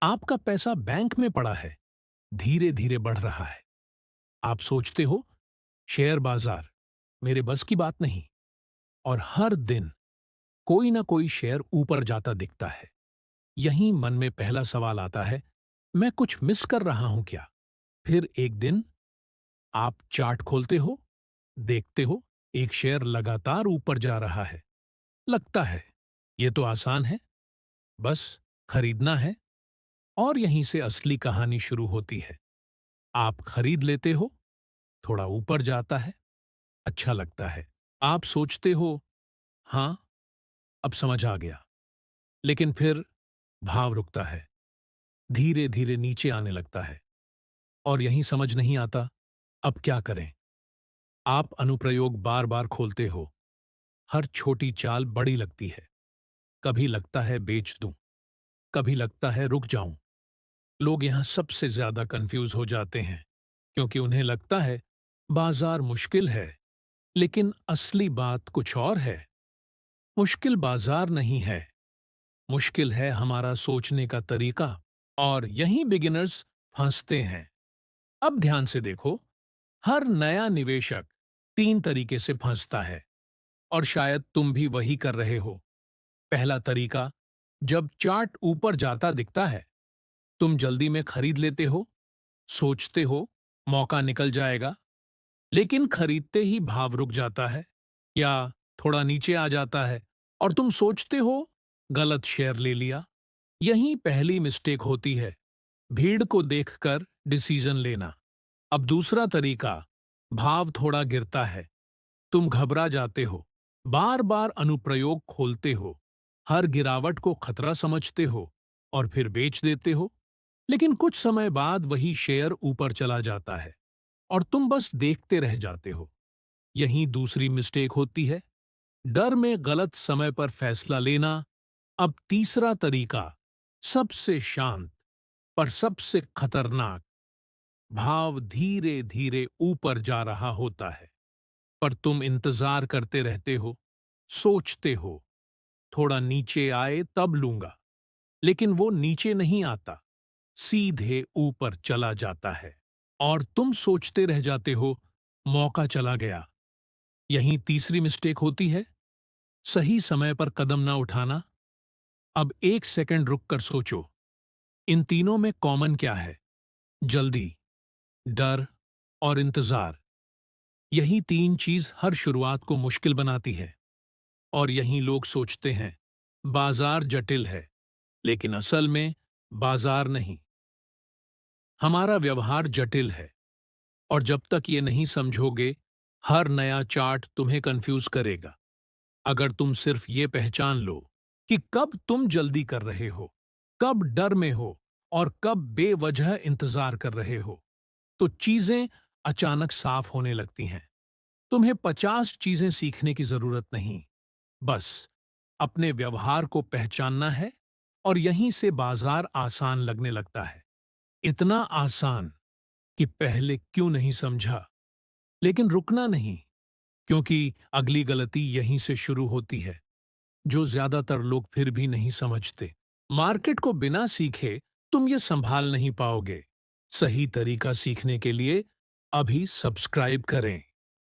आपका पैसा बैंक में पड़ा है, धीरे धीरे बढ़ रहा है। आप सोचते हो, शेयर बाजार मेरे बस की बात नहीं। और हर दिन कोई ना कोई शेयर ऊपर जाता दिखता है। यहीं मन में पहला सवाल आता है, मैं कुछ मिस कर रहा हूं क्या? फिर एक दिन आप चार्ट खोलते हो, देखते हो एक शेयर लगातार ऊपर जा रहा है। लगता है ये तो आसान है, बस खरीदना है। और यहीं से असली कहानी शुरू होती है। आप खरीद लेते हो, थोड़ा ऊपर जाता है, अच्छा लगता है। आप सोचते हो, हां, अब समझ आ गया। लेकिन फिर भाव रुकता है, धीरे धीरे नीचे आने लगता है। और यहीं समझ नहीं आता, अब क्या करें? आप अनुप्रयोग बार बार खोलते हो, हर छोटी चाल बड़ी लगती है। कभी लगता है बेच दूं, कभी लगता है रुक जाऊं। लोग यहां सबसे ज्यादा कंफ्यूज हो जाते हैं, क्योंकि उन्हें लगता है बाजार मुश्किल है। लेकिन असली बात कुछ और है। मुश्किल बाजार नहीं है, मुश्किल है हमारा सोचने का तरीका। और यहीं बिगिनर्स फंसते हैं। अब ध्यान से देखो, हर नया निवेशक 3 तरीके से फंसता है। और शायद तुम भी वही कर रहे हो। पहला तरीका, जब चार्ट ऊपर जाता दिखता है, तुम जल्दी में खरीद लेते हो। सोचते हो मौका निकल जाएगा, लेकिन खरीदते ही भाव रुक जाता है या थोड़ा नीचे आ जाता है और तुम सोचते हो गलत शेयर ले लिया। यही पहली मिस्टेक होती है, भीड़ को देखकर डिसीजन लेना। अब दूसरा तरीका, भाव थोड़ा गिरता है, तुम घबरा जाते हो, बार बार अनुप्रयोग खोलते हो, हर गिरावट को खतरा समझते हो और फिर बेच देते हो। लेकिन कुछ समय बाद वही शेयर ऊपर चला जाता है और तुम बस देखते रह जाते हो। यही दूसरी मिस्टेक होती है, डर में गलत समय पर फैसला लेना। अब तीसरा तरीका, सबसे शांत पर सबसे खतरनाक, भाव धीरे धीरे ऊपर जा रहा होता है, पर तुम इंतजार करते रहते हो, सोचते हो थोड़ा नीचे आए तब लूंगा। लेकिन वो नीचे नहीं आता, सीधे ऊपर चला जाता है और तुम सोचते रह जाते हो, मौका चला गया। यहीं तीसरी मिस्टेक होती है, सही समय पर कदम ना उठाना। अब एक सेकंड रुककर सोचो, इन तीनों में कॉमन क्या है? जल्दी, डर और इंतजार। यही तीन चीज हर शुरुआत को मुश्किल बनाती है। और यहीं लोग सोचते हैं बाजार जटिल है, लेकिन असल में बाजार नहीं, हमारा व्यवहार जटिल है। और जब तक ये नहीं समझोगे, हर नया चार्ट तुम्हें कंफ्यूज करेगा। अगर तुम सिर्फ ये पहचान लो कि कब तुम जल्दी कर रहे हो, कब डर में हो और कब बेवजह इंतजार कर रहे हो, तो चीजें अचानक साफ होने लगती हैं। तुम्हें 50 चीजें सीखने की जरूरत नहीं, बस अपने व्यवहार को पहचानना है। और यहीं से बाजार आसान लगने लगता है। इतना आसान कि पहले क्यों नहीं समझा। लेकिन रुकना नहीं, क्योंकि अगली गलती यहीं से शुरू होती है, जो ज्यादातर लोग फिर भी नहीं समझते। मार्केट को बिना सीखे तुम ये संभाल नहीं पाओगे। सही तरीका सीखने के लिए अभी सब्सक्राइब करें।